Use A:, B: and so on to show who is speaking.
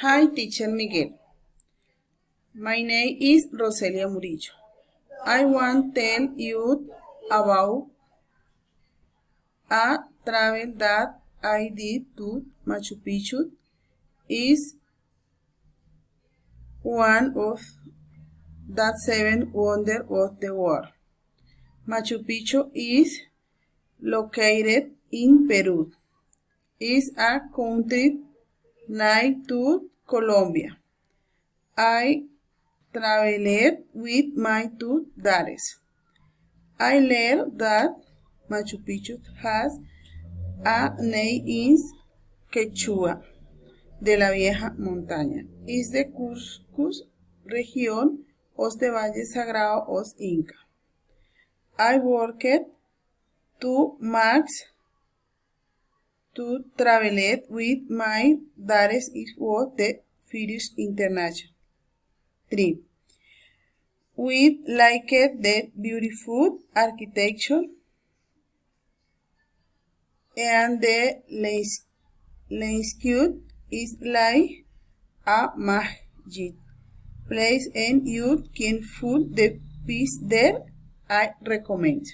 A: Hi, Teacher Miguel. My name is Roselia Murillo. I want to tell you about a travel that I did to Machu Picchu. Is one of the 7 wonders of the world. Machu Picchu is located in Peru. Is a country near to Colombia. I traveled with my two daughters. I learned that Machu Picchu has a name in Quechua, de la vieja montaña. Is the Cuscus region of the Valle Sagrado of Inca. I worked 2 months to travel with my daughters. It was the first international trip. We liked the beautiful architecture and the landscape is like a magic place and you can feel the peace there. I recommend.